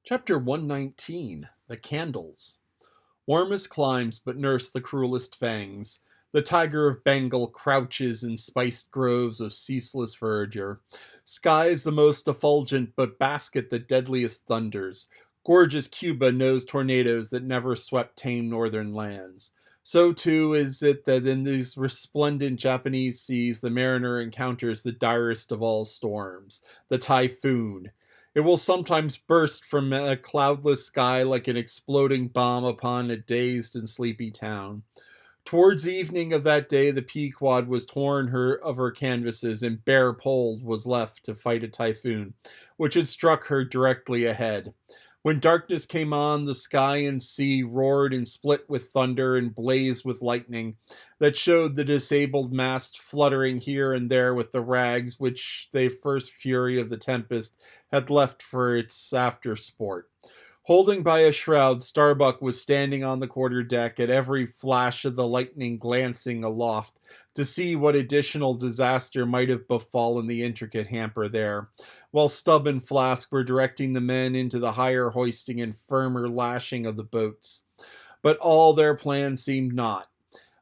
Chapter 119 The Candles. Warmest climes but nurse the cruelest fangs. The tiger of Bengal crouches in spiced groves of ceaseless verdure. Skies the most effulgent but basket the deadliest thunders. Gorgeous Cuba knows tornadoes that never swept tame northern lands. So too is it that in these resplendent Japanese seas the mariner encounters the direst of all storms, the typhoon. It will sometimes burst from a cloudless sky like an exploding bomb upon a dazed and sleepy town. Towards evening of that day, the Pequod was torn of her canvases, and bare poled was left to fight a typhoon, which had struck her directly ahead. When darkness came on, the sky and sea roared and split with thunder and blazed with lightning that showed the disabled mast fluttering here and there with the rags which the first fury of the tempest had left for its after sport. Holding by a shroud, Starbuck was standing on the quarter deck at every flash of the lightning glancing aloft to see what additional disaster might have befallen the intricate hamper there, while Stubb and Flask were directing the men into the higher hoisting and firmer lashing of the boats. But all their plans seemed not.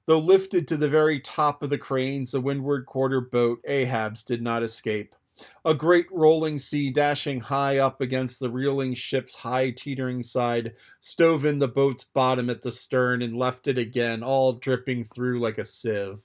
Though lifted to the very top of the cranes, the windward quarter boat, Ahab's, did not escape. A great rolling sea dashing high up against the reeling ship's high teetering side stove in the boat's bottom at the stern and left it again, all dripping through like a sieve.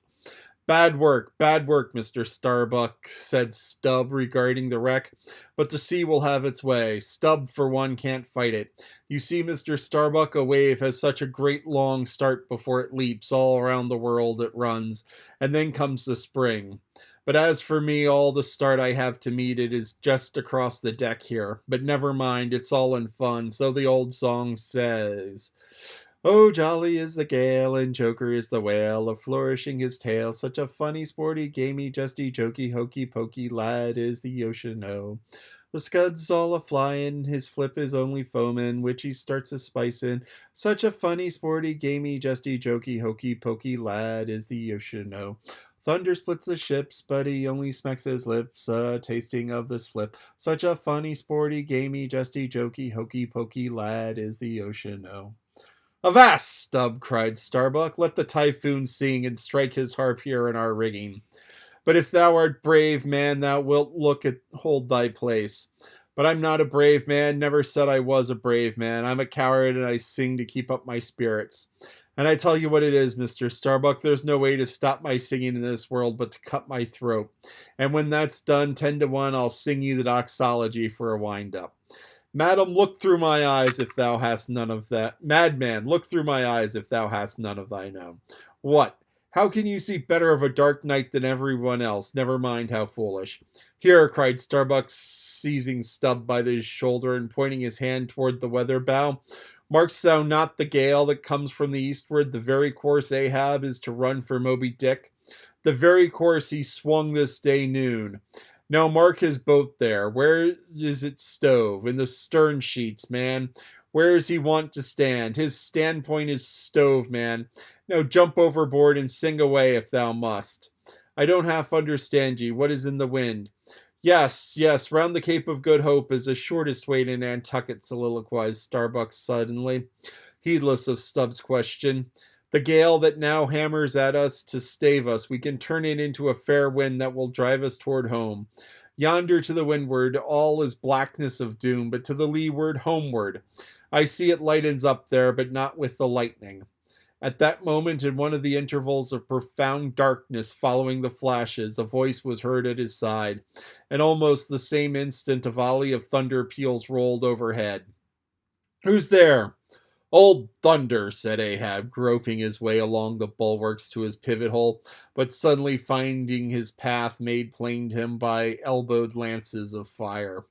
Bad work, Mr. Starbuck, said Stubb regarding the wreck, but the sea will have its way. Stubb, for one, can't fight it. You see, Mr. Starbuck, a wave has such a great long start before it leaps all around the world it runs, and then comes the spring. But as for me, all the start I have to meet it is just across the deck here. But never mind, it's all in fun, so the old song says. Oh, jolly is the gale, and joker is the whale, a-flourishing his tail. Such a funny, sporty, gamey, justy, jokey, hokey, pokey lad is the ocean, oh. The scud's all a-flyin', his flip is only foamin', which he starts a-spicin'. Such a funny, sporty, gamey, justy, jokey, hokey, pokey lad is the ocean, oh. Thunder splits the ships, but he only smacks his lips, tasting of this flip. Such a funny, sporty, gamey, justy, jokey, hokey, pokey lad is the ocean, oh. Avast, Stubb, cried Starbuck, let the typhoon sing, and strike his harp here in our rigging. But if thou art brave man, thou wilt hold thy place. But I'm not a brave man, never said I was a brave man. I'm a coward, and I sing to keep up my spirits. And I tell you what it is, Mr. Starbuck, there's no way to stop my singing in this world but to cut my throat. And when that's done, 10 to 1, I'll sing you the doxology for a wind-up. Madam, look through my eyes if thou hast none of that. Madman, look through my eyes if thou hast none of thine own. What? How can you see better of a dark night than everyone else? Never mind how foolish. Here, cried Starbuck, seizing Stubb by the shoulder and pointing his hand toward the weather bow. Markst thou not the gale that comes from the eastward, the very course Ahab is to run for Moby Dick? The very course he swung this day noon. Now mark his boat there. Where is it stove? In the stern sheets, man. Where is he want to stand? His standpoint is stove, man. Now jump overboard and sing away if thou must. I don't half understand ye. What is in the wind? Yes, round the Cape of Good Hope is the shortest way to Nantucket, soliloquized Starbuck suddenly, heedless of Stubb's question. The gale that now hammers at us to stave us, we can turn it into a fair wind that will drive us toward home. Yonder to the windward, all is blackness of doom, but to the leeward, homeward. I see it lightens up there, but not with the lightning. At that moment, in one of the intervals of profound darkness following the flashes, a voice was heard at his side, and almost the same instant a volley of thunder peals rolled overhead. Who's there? Old Thunder, said Ahab, groping his way along the bulwarks to his pivot hole, but suddenly finding his path made plain to him by elbowed lances of fire.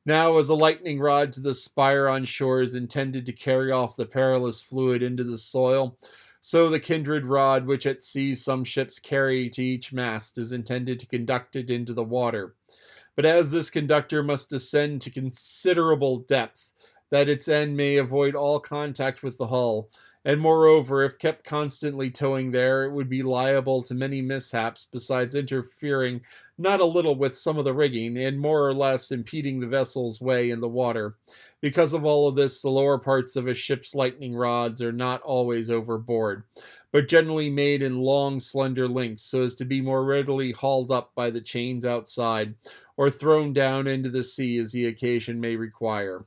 Now, as a lightning rod to the spire on shore is intended to carry off the perilous fluid into the soil, so the kindred rod which at sea some ships carry to each mast is intended to conduct it into the water. But as this conductor must descend to considerable depth, that its end may avoid all contact with the hull, And moreover, if kept constantly towing there, it would be liable to many mishaps, besides interfering not a little with some of the rigging, and more or less impeding the vessel's way in the water. Because of all of this, the lower parts of a ship's lightning rods are not always overboard, but generally made in long, slender links, so as to be more readily hauled up by the chains outside, or thrown down into the sea as the occasion may require.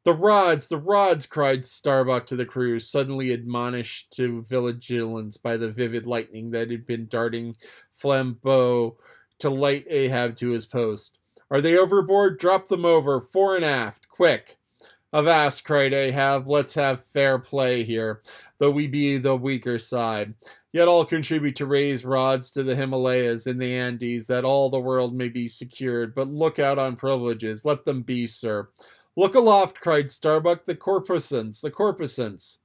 The rods, cried Starbuck to the crew, suddenly admonished to vigilance by the vivid lightning that had been darting flambeaux to light Ahab to his post. Are they overboard? Drop them over, fore and aft, quick. Avast, cried Ahab, let's have fair play here, though we be the weaker side. Yet all contribute to raise rods to the Himalayas and the Andes, that all the world may be secured. But look out on privileges, let them be, sir. Look aloft, cried Starbuck, the corpusants, the corpusants.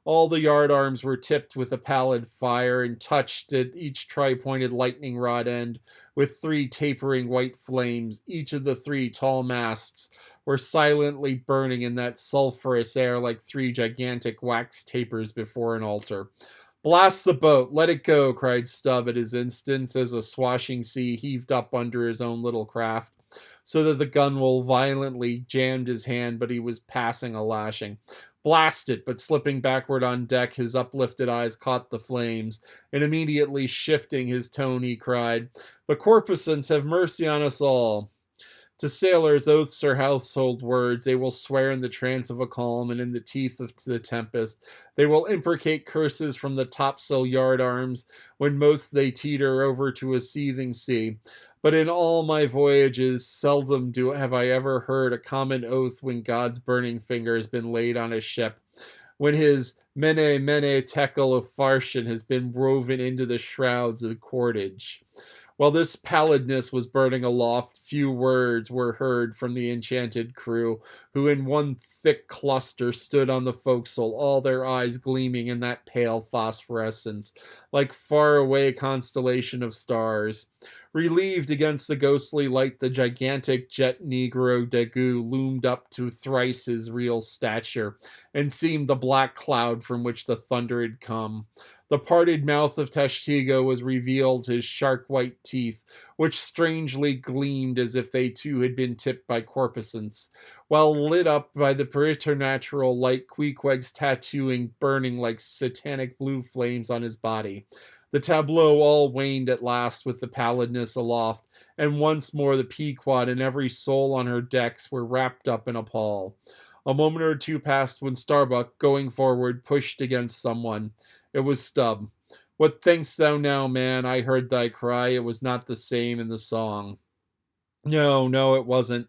All the yard arms were tipped with a pallid fire, and touched at each tri-pointed lightning rod end with three tapering white flames. Each of the three tall masts were silently burning in that sulphurous air like three gigantic wax tapers before an altar. Blast the boat, let it go, cried Stubb at his instant, as a swashing sea heaved up under his own little craft, so that the gunwale violently jammed his hand, but he was passing a lashing. Blast it, but slipping backward on deck, his uplifted eyes caught the flames, and immediately shifting his tone, he cried, The corpusants have mercy on us all. To sailors, oaths are household words. They will swear in the trance of a calm, and in the teeth of the tempest. They will imprecate curses from the topsail yard arms, when most they teeter over to a seething sea. But in all my voyages, seldom have I ever heard a common oath when God's burning finger has been laid on a ship, when his mene tekel of Farshin has been woven into the shrouds of cordage. While this pallidness was burning aloft, few words were heard from the enchanted crew, who in one thick cluster stood on the forecastle, all their eyes gleaming in that pale phosphorescence, like far-away constellation of stars. Relieved against the ghostly light, the gigantic jet negro Dagu loomed up to thrice his real stature, and seemed the black cloud from which the thunder had come. The parted mouth of Tashtigo was revealed, his shark-white teeth, which strangely gleamed as if they too had been tipped by corpusants, while lit up by the preternatural light, Queequeg's tattooing burning like satanic blue flames on his body. The tableau all waned at last with the pallidness aloft, and once more the Pequod and every soul on her decks were wrapped up in a pall. A moment or two passed when Starbuck, going forward, pushed against someone. It was Stubb. What thinkst thou now, man? I heard thy cry. It was not the same in the song. No, it wasn't.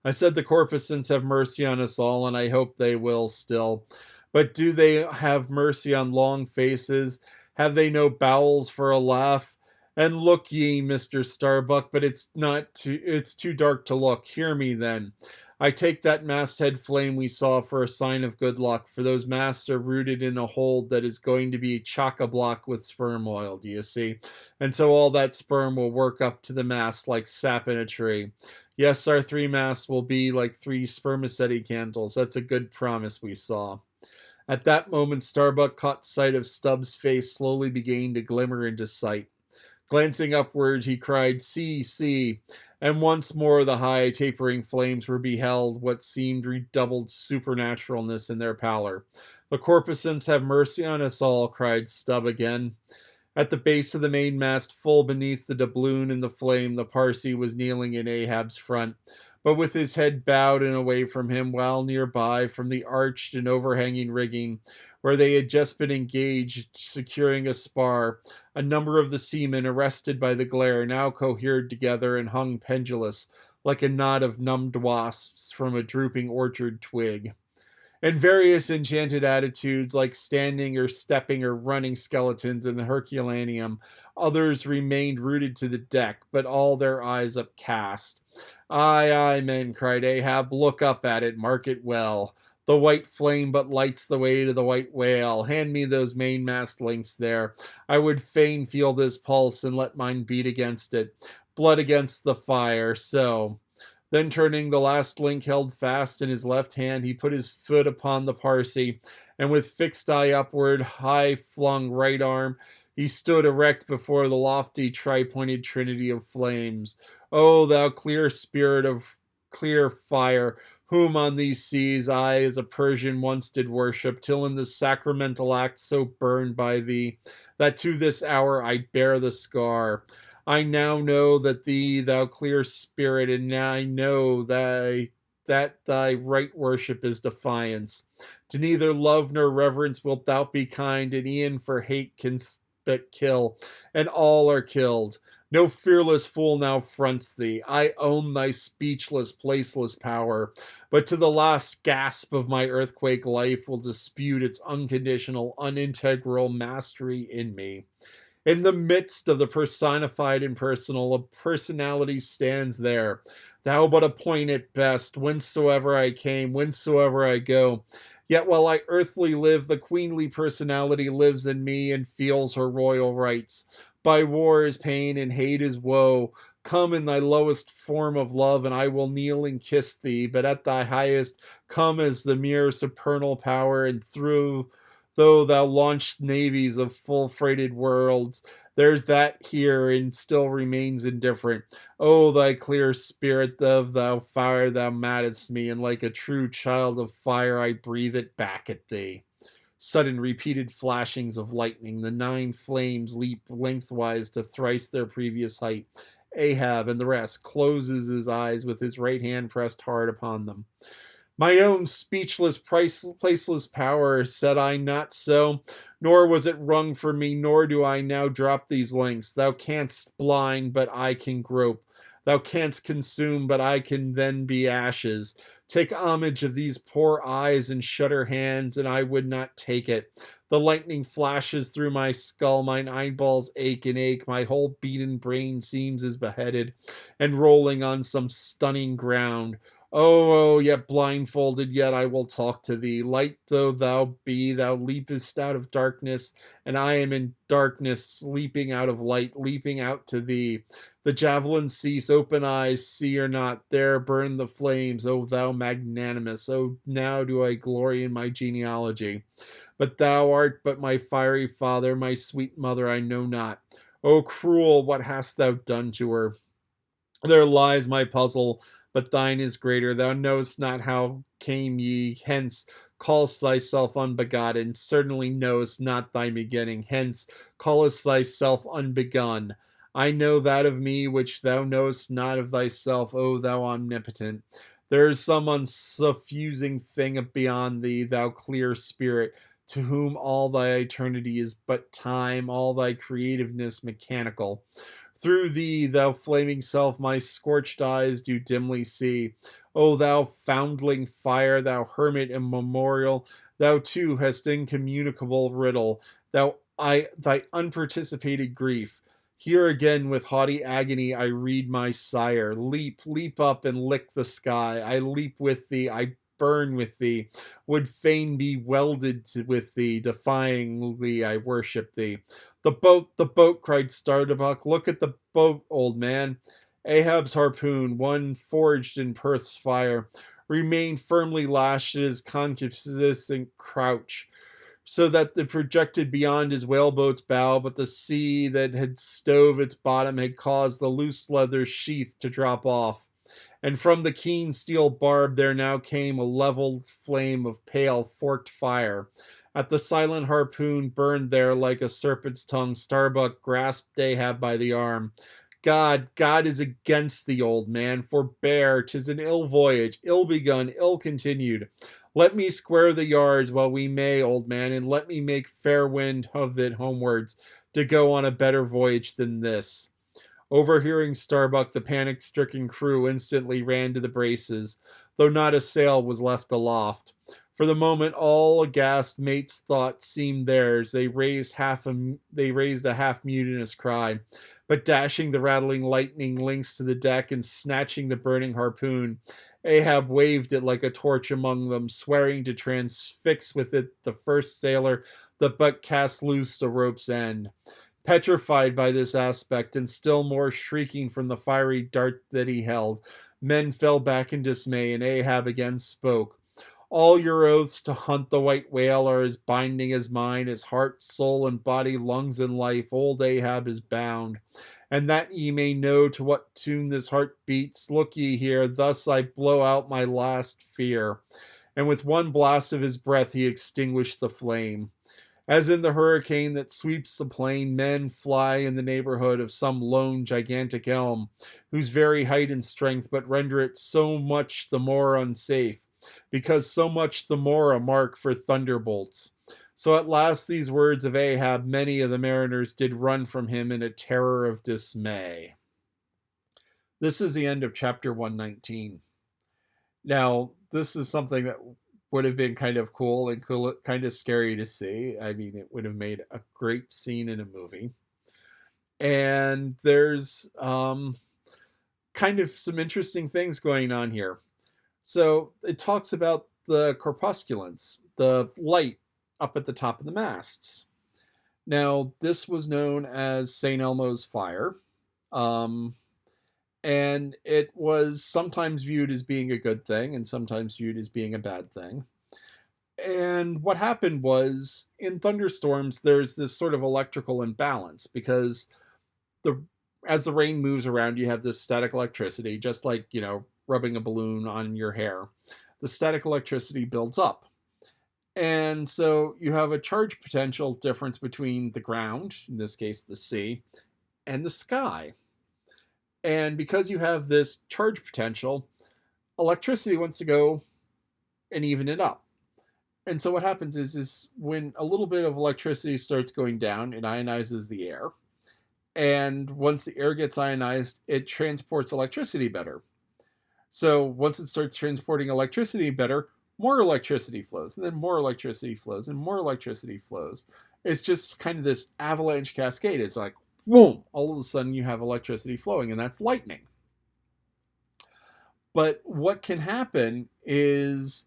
I said the corpusants have mercy on us all, and I hope they will still. But do they have mercy on long faces? Have they no bowels for a laugh? And look ye, Mr. Starbuck, but it's too dark to look. Hear me then. I take that masthead flame we saw for a sign of good luck, for those masts are rooted in a hold that is going to be chock-a-block with sperm oil, do you see? And so all that sperm will work up to the mast like sap in a tree. Yes, our three masts will be like three spermaceti candles. That's a good promise we saw. At that moment, Starbuck caught sight of Stubb's face slowly beginning to glimmer into sight. Glancing upward, he cried, See, and once more the high, tapering flames were beheld, what seemed redoubled supernaturalness in their pallor. The corpusants have mercy on us all, cried Stubb again. At the base of the mainmast, full beneath the doubloon and the flame, the Parsee was kneeling in Ahab's front, but with his head bowed and away from him, while nearby, from the arched and overhanging rigging, where they had just been engaged securing a spar, a number of the seamen, arrested by the glare, now cohered together and hung pendulous, like a knot of numbed wasps from a drooping orchard twig. In various enchanted attitudes, like standing or stepping or running skeletons in the Herculaneum, others remained rooted to the deck, but all their eyes upcast. Aye, men, cried Ahab, look up at it, mark it well. The white flame but lights the way to the white whale. Hand me those mainmast links there. I would fain feel this pulse and let mine beat against it. Blood against the fire, so. Then turning the last link held fast in his left hand, he put his foot upon the Parsee, and with fixed eye upward, high flung right arm, he stood erect before the lofty tri-pointed trinity of flames. O thou clear spirit of clear fire, whom on these seas I as a Persian once did worship, till in the sacramental act so burned by thee, that to this hour I bear the scar. I now know that thee, thou clear spirit, and now I know that thy right worship is defiance. To neither love nor reverence wilt thou be kind, and e'en for hate can but kill, and all are killed. No fearless fool now fronts thee. I own thy speechless, placeless power, but to the last gasp of my earthquake life will dispute its unconditional, unintegral mastery in me. In the midst of the personified impersonal, a personality stands there. Thou but a point at best, whensoever I came, whensoever I go. Yet while I earthly live, the queenly personality lives in me and feels her royal rights. By war is pain and hate is woe. Come in thy lowest form of love, and I will kneel and kiss thee. But at thy highest, come as the mere supernal power, and through though thou launch navies of full freighted worlds, there's that here and still remains indifferent. O thy clear spirit of thou fire, thou maddest me, and like a true child of fire I breathe it back at thee. Sudden repeated flashings of lightning, the 9 flames leap lengthwise to thrice their previous height. Ahab and the rest closes his eyes with his right hand pressed hard upon them. My own speechless, placeless power, said I not so? Nor was it wrung from me, nor do I now drop these links. Thou canst blind, but I can grope. Thou canst consume, but I can then be ashes. Take homage of these poor eyes and shudder hands, and I would not take it. The lightning flashes through my skull, mine eyeballs ache and ache, my whole beaten brain seems as beheaded, and rolling on some stunning ground. Yet blindfolded, yet I will talk to thee. Light though thou be, thou leapest out of darkness, and I am in darkness, leaping out of light, leaping out to thee. The javelins cease, open eyes, see or not, there burn the flames, O thou magnanimous. O now do I glory in my genealogy. But thou art but my fiery father, my sweet mother, I know not. O cruel, what hast thou done to her? There lies my puzzle, but thine is greater. Thou knowest not how came ye, hence callest thyself unbegotten, certainly knowest not thy beginning, hence callest thyself unbegun. I know that of me which thou knowest not of thyself, O thou omnipotent. There is some unsuffusing thing beyond thee, thou clear spirit, to whom all thy eternity is but time, all thy creativeness mechanical. Through thee, thou flaming self, my scorched eyes do dimly see. O thou foundling fire, thou hermit immemorial, thou too hast incommunicable riddle, thy unparticipated grief. Here again with haughty agony I read my sire. Leap, leap up and lick the sky. I leap with thee, I burn with thee, would fain be welded with thee, defyingly I worship thee. The boat, cried Starbuck. Look at the boat, old man. Ahab's harpoon, one forged in Perth's fire, remained firmly lashed at his concupiscent crouch, so that it projected beyond his whaleboat's bow, but the sea that had stove its bottom had caused the loose leather sheath to drop off, and from the keen steel barb there now came a leveled flame of pale, forked fire. At the silent harpoon burned there like a serpent's tongue, Starbuck grasped Ahab by the arm. God is against thee, old man. Forbear, 'tis an ill voyage, ill begun, ill continued. Let me square the yards while we may, old man, and let me make fair wind of it homewards, to go on a better voyage than this. Overhearing Starbuck, the panic-stricken crew instantly ran to the braces, though not a sail was left aloft. For the moment, all aghast mates' thoughts seemed theirs. They raised a half mutinous cry, but dashing the rattling lightning links to the deck and snatching the burning harpoon, Ahab waved it like a torch among them, swearing to transfix with it the first sailor that but cast loose a rope's end. Petrified by this aspect, and still more shrieking from the fiery dart that he held, Men fell back in dismay, and Ahab again spoke. All your oaths to hunt the white whale are as binding as mine, as heart, soul, and body, lungs, and life. Old Ahab is bound. And that ye may know to what tune this heart beats, look ye here, thus I blow out my last fear. And with one blast of his breath he extinguished the flame. As in the hurricane that sweeps the plain, men fly in the neighborhood of some lone gigantic elm, whose very height and strength but render it so much the more unsafe, because so much the more a mark for thunderbolts. So at last these words of Ahab, many of the mariners did run from him in a terror of dismay. This is the end of chapter 119. Now, this is something that would have been kind of cool and kind of scary to see. I mean, it would have made a great scene in a movie. And there's kind of some interesting things going on here. So it talks about the corpusculants, the light up at the top of the masts. Now, this was known as St Elmo's fire. And it was sometimes viewed as being a good thing and sometimes viewed as being a bad thing. And what happened was, in thunderstorms, there's this sort of electrical imbalance because as the rain moves around, you have this static electricity, just like, rubbing a balloon on your hair. The static electricity builds up. And so you have a charge potential difference between the ground, in this case the sea, and the sky. And because you have this charge potential, electricity wants to go and even it up. And so what happens is when a little bit of electricity starts going down, it ionizes the air. And once the air gets ionized, it transports electricity better. So once it starts transporting electricity better, more electricity flows, and then more electricity flows, and more electricity flows. It's just kind of this avalanche cascade. It's like, boom, all of a sudden you have electricity flowing, and that's lightning. But what can happen is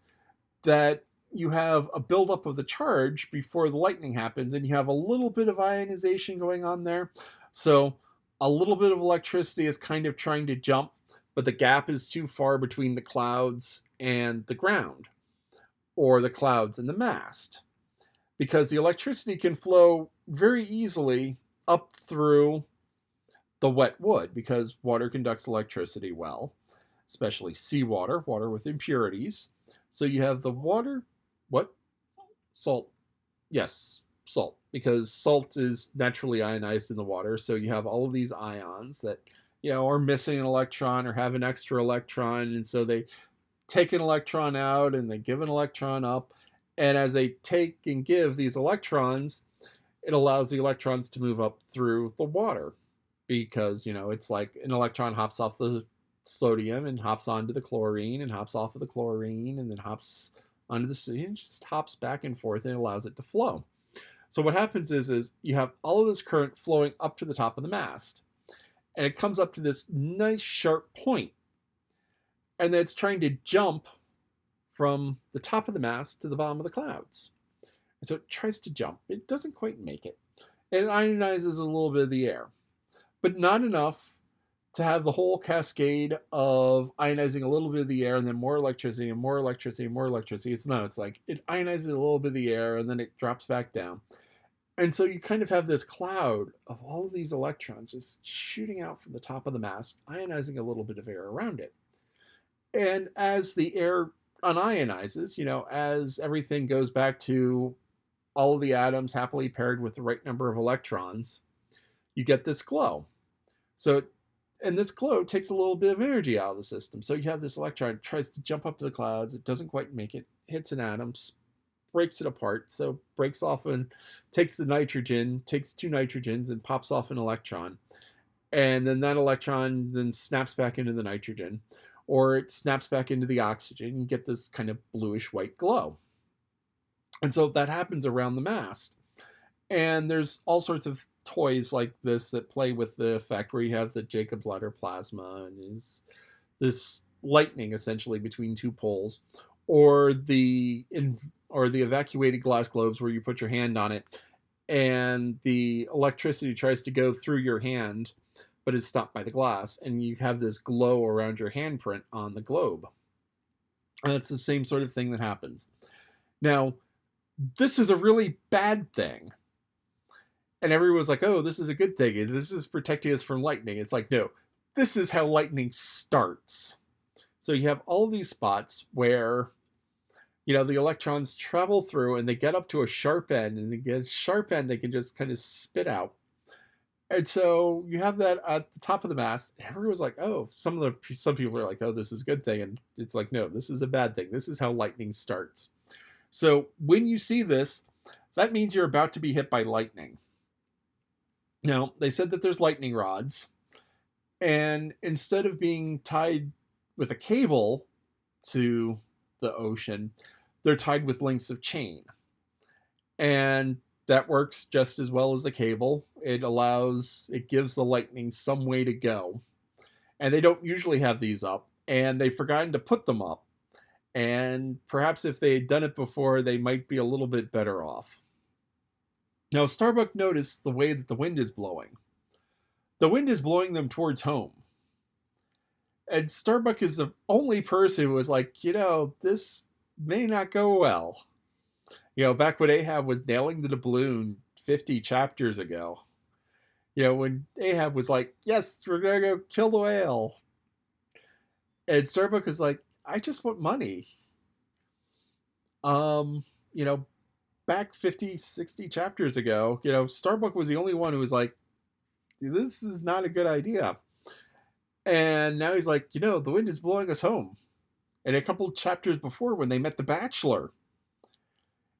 that you have a buildup of the charge before the lightning happens, and you have a little bit of ionization going on there. So a little bit of electricity is kind of trying to jump, but the gap is too far between the clouds and the ground, or the clouds and the mast, because the electricity can flow very easily up through the wet wood, because water conducts electricity well, especially seawater, water with impurities. So you have the water, what? Salt. Yes, salt, because salt is naturally ionized in the water. So you have all of these ions that, are missing an electron or have an extra electron. And so they take an electron out and they give an electron up. And as they take and give these electrons, it allows the electrons to move up through the water, because, it's like an electron hops off the sodium and hops onto the chlorine and hops off of the chlorine and then hops onto the sea and just hops back and forth, and it allows it to flow. So what happens is you have all of this current flowing up to the top of the mast, and it comes up to this nice sharp point, and then it's trying to jump from the top of the mast to the bottom of the clouds. And so it tries to jump. It doesn't quite make it. And it ionizes a little bit of the air, but not enough to have the whole cascade of ionizing a little bit of the air and then more electricity and more electricity and more electricity. It's like it ionizes a little bit of the air and then it drops back down. And so you kind of have this cloud of all of these electrons just shooting out from the top of the mast, ionizing a little bit of air around it. And as the air unionizes, as everything goes back to all of the atoms happily paired with the right number of electrons, you get this glow. And this glow takes a little bit of energy out of the system. So you have this electron, it tries to jump up to the clouds, it doesn't quite make it, hits an atom, breaks it apart, so breaks off and takes the nitrogen, takes two nitrogens and pops off an electron. And then that electron then snaps back into the nitrogen, or it snaps back into the oxygen. You get this kind of bluish white glow. And so that happens around the mast. And there's all sorts of toys like this that play with the effect, where you have the Jacob's ladder plasma and is this lightning essentially between two poles, or the evacuated glass globes where you put your hand on it and the electricity tries to go through your hand, but it's stopped by the glass, and you have this glow around your handprint on the globe. And it's the same sort of thing that happens. Now, this is a really bad thing. And everyone's like, oh, this is a good thing. This is protecting us from lightning. It's like, no, this is how lightning starts. So you have all these spots where, the electrons travel through and they get up to a sharp end, and they get a sharp end they can just kind of spit out. And so you have that at the top of the mast. And everyone's like, oh, some people are like, oh, this is a good thing. And it's like, no, this is a bad thing. This is how lightning starts. So when you see this, that means you're about to be hit by lightning. Now, they said that there's lightning rods, and instead of being tied with a cable to the ocean, they're tied with lengths of chain. And that works just as well as a cable. It gives the lightning some way to go. And they don't usually have these up, and they've forgotten to put them up. And perhaps if they had done it before, they might be a little bit better off. Now, Starbuck noticed the way that the wind is blowing. The wind is blowing them towards home. And Starbuck is the only person who was like, this may not go well. Back when Ahab was nailing the doubloon 50 chapters ago, when Ahab was like, yes, we're going to go kill the whale. And Starbuck was like, I just want money. Back 50, 60 chapters ago, Starbuck was the only one who was like, this is not a good idea. And now he's like, the wind is blowing us home. And a couple chapters before, when they met the Bachelor,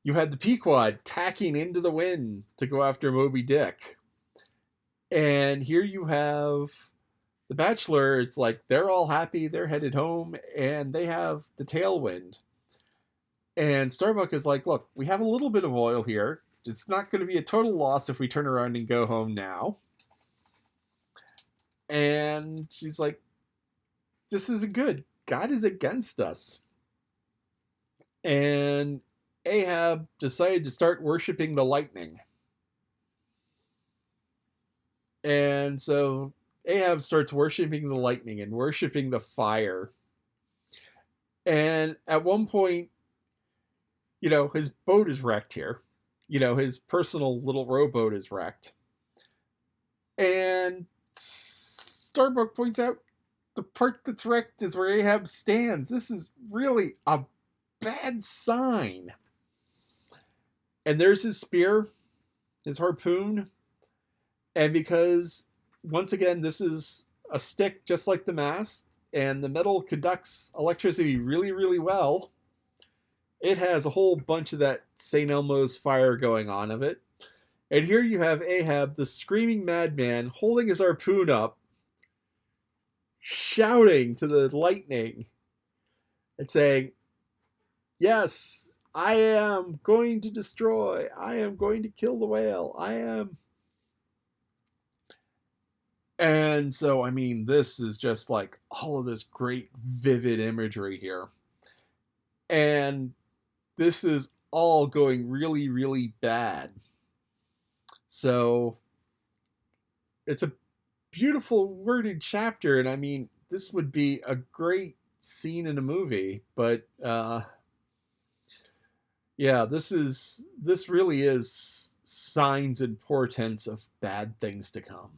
you had the Pequod tacking into the wind to go after Moby Dick. And here you have the Bachelor. It's like they're all happy, they're headed home, and they have the tailwind. And Starbuck is like, look, we have a little bit of oil here. It's not going to be a total loss if we turn around and go home now. And she's like, this isn't good. God is against us. And Ahab decided to start worshiping the lightning. And so Ahab starts worshiping the lightning and worshiping the fire. And at one point, his boat is wrecked here. His personal little rowboat is wrecked. And Starbuck points out the part that's wrecked is where Ahab stands. This is really a bad sign. And there's his spear, his harpoon. And because, once again, this is a stick just like the mast, and the metal conducts electricity really, really well, it has a whole bunch of that St Elmo's fire going on of it. And here you have Ahab, the screaming madman, holding his harpoon up, shouting to the lightning and saying, yes, I am going to destroy. I am going to kill the whale. I am. And so, this is just like all of this great vivid imagery here. And this is all going really, really bad. So it's a beautiful worded chapter. And this would be a great scene in a movie, but this really is signs and portents of bad things to come.